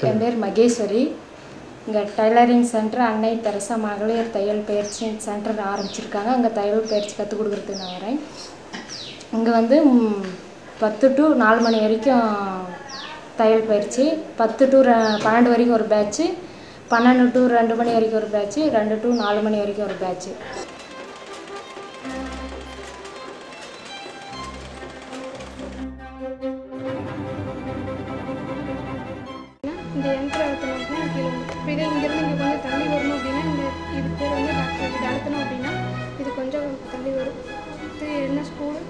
என் பேர் மகேஸ்வரி. இங்கே tailoring centre அன்னை தெரசா மகளிர் தையல் பயிற்சி சென்டர் ஆரம்பிச்சிருக்காங்க. அங்கே தையல் பயிற்சி கற்றுக் கொடுக்குறதுக்கு நான் வரேன். இங்கே வந்து 10 to 4 மணி வரைக்கும் தையல் பயிற்சி, 10 to 12 வரைக்கும் ஒரு பேட்ச்சு, 12 to 2 மணி வரைக்கும் ஒரு பேட்ச்சு, 2 to 4 மணி வரைக்கும் ஒரு பேட்ச்சு. இந்த யந்திரம் அழுத்தினோம்னா கீழே இப்போ இதே இங்கேருந்து இங்கே கொஞ்சம் தள்ளி வரணும் அப்படின்னா இது பேர் வந்து டாக்டர் இது அழுத்தணும் அப்படின்னா இது கொஞ்சம் தள்ளி வரும். இது என்ன ஸ்கூலு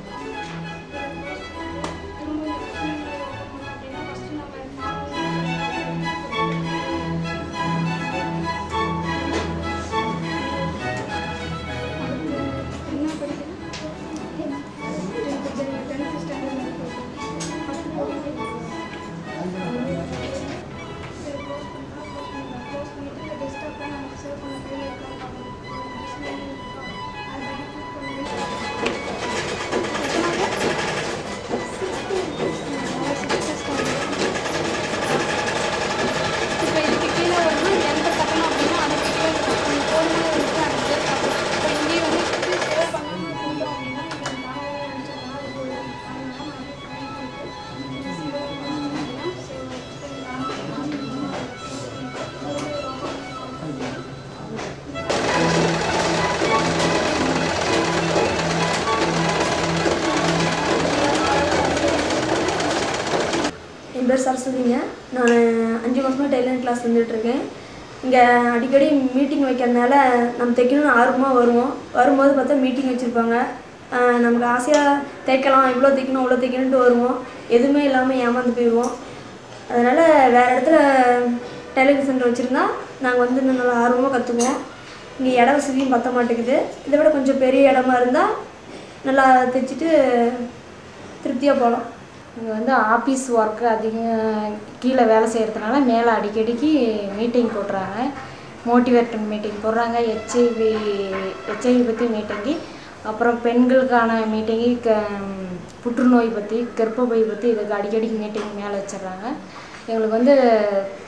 என்ன படிக்கணும்? என் பேர் சரஸ்வதிங்க. நான் 5 மாதமாக டெய்லரிங் கிளாஸ் வந்துட்டுருக்கேன். இங்கே அடிக்கடி மீட்டிங் வைக்கிறதுனால நம்ம தைக்கணும்னு ஆர்வமாக வரும்போது பார்த்தா மீட்டிங் வச்சுருப்பாங்க. நமக்கு ஆசையாக தைக்கலாம், இவ்வளோ தைக்கணும் அவ்வளோ தைக்கணுன்ட்டு வருவோம். எதுவுமே இல்லாமல் ஏமாந்து போயிடுவோம். அதனால் வேறு இடத்துல டெய்லரிங் சென்டர் வச்சுருந்தா நாங்கள் வந்து இன்னும் நல்லா ஆர்வமாக கற்றுக்குவோம். இங்கே இட வசதியும் பற்ற மாட்டேங்குது. இதை விட கொஞ்சம் பெரிய இடமா இருந்தால் நல்லா தைச்சிட்டு திருப்தியாக போகலாம். இங்கே வந்து ஆஃபீஸ் ஒர்க்கு அதிகம் கீழே வேலை செய்கிறதுனால மேலே அடிக்கடிக்கு மீட்டிங் போடுறாங்க. மோட்டிவேஷன் மீட்டிங் போடுறாங்க, ஹெச்ஐவி பற்றி மீட்டிங்கு, அப்புறம் பெண்களுக்கான மீட்டிங்கு, புற்றுநோய் பற்றி, கர்ப்பப்பை பற்றி இதுக்கு அடிக்கடிக்கு மீட்டிங் மேலே வச்சிட்றாங்க. எங்களுக்கு வந்து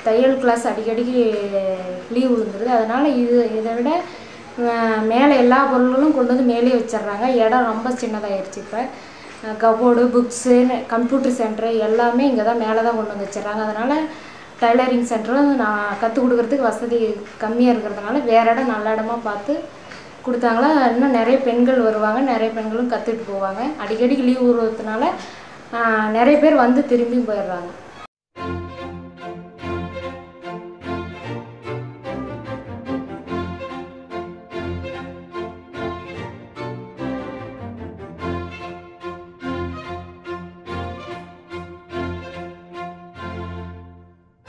தையல் கிளாஸ் அடிக்கடிக்கு லீவ் விழுந்துருது. அதனால் இதை விட மேலே எல்லா பொருள்களும் கொண்டு வந்து மேலே வச்சிட்றாங்க. இடம் ரொம்ப சின்னதாகிடுச்சு. இப்போ கபோர்டு, புக்ஸு, கம்ப்யூட்டர் சென்டரு எல்லாமே இங்கே தான் மேலே தான் கொண்டு வந்து வச்சிட்றாங்க. அதனால் டைலரிங் சென்டரும் நான் கற்றுக் கொடுக்குறதுக்கு வசதி கம்மியாக இருக்கிறதுனால வேறு இடம் நல்ல இடமா பார்த்து கொடுத்தாங்களா இன்னும் நிறைய பெண்கள் வருவாங்க, நிறைய பெண்களும் கற்றுட்டு போவாங்க. அடிக்கடிக்கு லீவ் விடுறதுனால நிறைய பேர் வந்து திரும்பியும் போயிடுறாங்க.